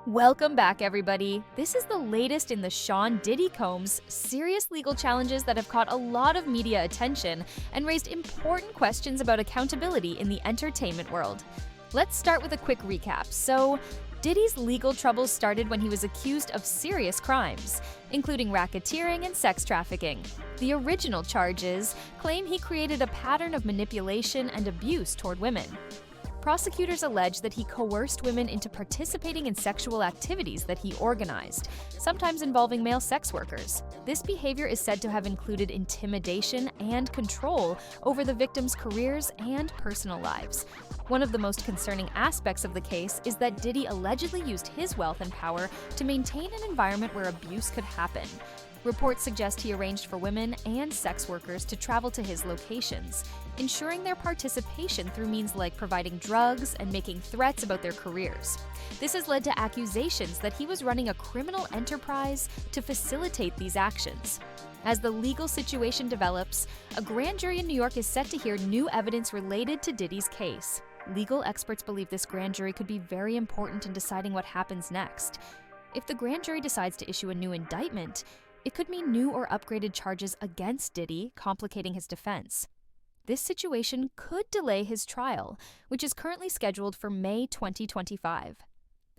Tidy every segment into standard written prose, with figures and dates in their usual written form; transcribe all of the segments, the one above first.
Welcome back, everybody. This is the latest in the Sean Diddy Combs serious legal challenges that have caught a lot of media attention and raised important questions about accountability in the entertainment world. Let's start with a quick recap. So, Diddy's legal troubles started when he was accused of serious crimes, including racketeering and sex trafficking. The original charges claim he created a pattern of manipulation and abuse toward women. Prosecutors allege that he coerced women into participating in sexual activities that he organized, sometimes involving male sex workers. This behavior is said to have included intimidation and control over the victims' careers and personal lives. One of the most concerning aspects of the case is that Diddy allegedly used his wealth and power to maintain an environment where abuse could happen. Reports suggest he arranged for women and sex workers to travel to his locations, ensuring their participation through means like providing drugs and making threats about their careers. This has led to accusations that he was running a criminal enterprise to facilitate these actions. As the legal situation develops, a grand jury in New York is set to hear new evidence related to Diddy's case. Legal experts believe this grand jury could be very important in deciding what happens next. If the grand jury decides to issue a new indictment, it could mean new or upgraded charges against Diddy, complicating his defense. This situation could delay his trial, which is currently scheduled for May 2025.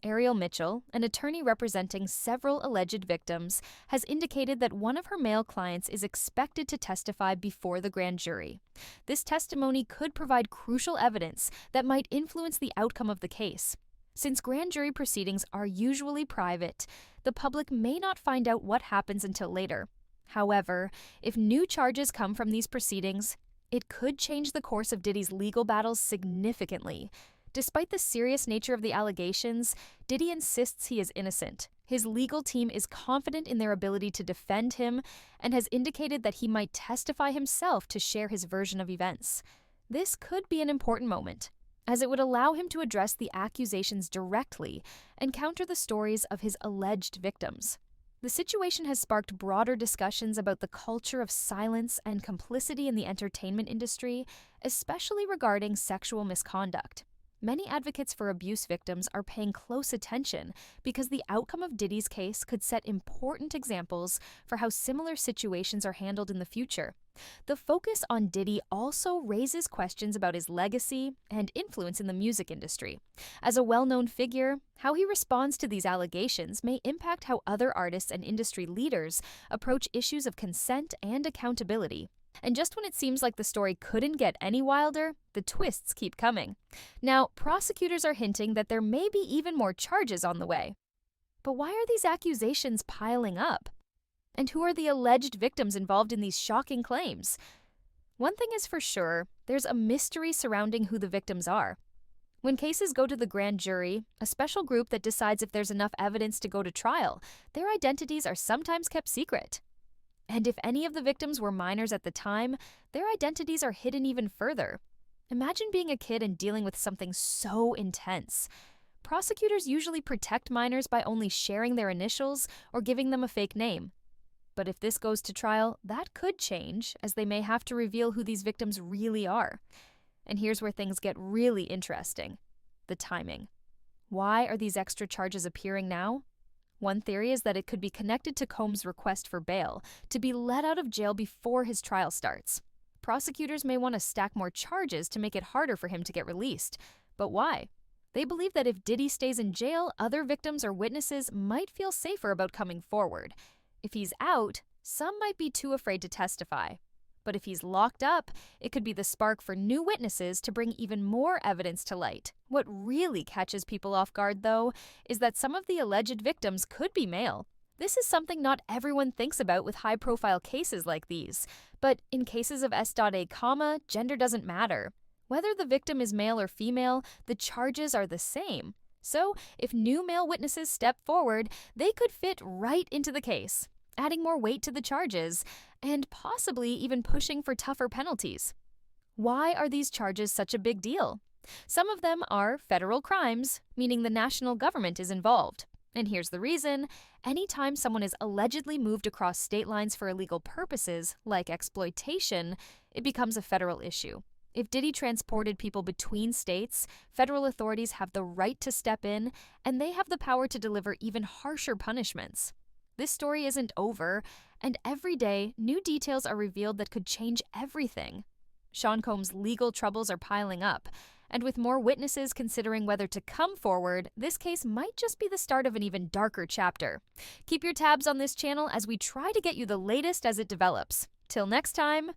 Ariel Mitchell, an attorney representing several alleged victims, has indicated that one of her male clients is expected to testify before the grand jury. This testimony could provide crucial evidence that might influence the outcome of the case. Since grand jury proceedings are usually private, the public may not find out what happens until later. However, if new charges come from these proceedings, it could change the course of Diddy's legal battles significantly. Despite the serious nature of the allegations, Diddy insists he is innocent. His legal team is confident in their ability to defend him and has indicated that he might testify himself to share his version of events. This could be an important moment, as it would allow him to address the accusations directly and counter the stories of his alleged victims. The situation has sparked broader discussions about the culture of silence and complicity in the entertainment industry, especially regarding sexual misconduct. Many advocates for abuse victims are paying close attention because the outcome of Diddy's case could set important examples for how similar situations are handled in the future. The focus on Diddy also raises questions about his legacy and influence in the music industry. As a well-known figure, how he responds to these allegations may impact how other artists and industry leaders approach issues of consent and accountability. And just when it seems like the story couldn't get any wilder, the twists keep coming. Now, prosecutors are hinting that there may be even more charges on the way. But why are these accusations piling up? And who are the alleged victims involved in these shocking claims? One thing is for sure, there's a mystery surrounding who the victims are. When cases go to the grand jury, a special group that decides if there's enough evidence to go to trial, their identities are sometimes kept secret. And if any of the victims were minors at the time, their identities are hidden even further. Imagine being a kid and dealing with something so intense. Prosecutors usually protect minors by only sharing their initials or giving them a fake name. But if this goes to trial, that could change, as they may have to reveal who these victims really are. And here's where things get really interesting: the timing. Why are these extra charges appearing now? One theory is that it could be connected to Combs' request for bail to be let out of jail before his trial starts. Prosecutors may want to stack more charges to make it harder for him to get released. But why? They believe that if Diddy stays in jail, other victims or witnesses might feel safer about coming forward. If he's out, some might be too afraid to testify. But if he's locked up, it could be the spark for new witnesses to bring even more evidence to light. What really catches people off guard, though, is that some of the alleged victims could be male. This is something not everyone thinks about with high-profile cases like these. But in cases of S.A., gender doesn't matter. Whether the victim is male or female, the charges are the same. So, if new male witnesses step forward, they could fit right into the case, adding more weight to the charges, and possibly even pushing for tougher penalties. Why are these charges such a big deal? Some of them are federal crimes, meaning the national government is involved. And here's the reason: anytime someone is allegedly moved across state lines for illegal purposes, like exploitation, it becomes a federal issue. If Diddy transported people between states, federal authorities have the right to step in, and they have the power to deliver even harsher punishments. This story isn't over, and every day, new details are revealed that could change everything. Sean Combs' legal troubles are piling up, and with more witnesses considering whether to come forward, this case might just be the start of an even darker chapter. Keep your tabs on this channel as we try to get you the latest as it develops. Till next time,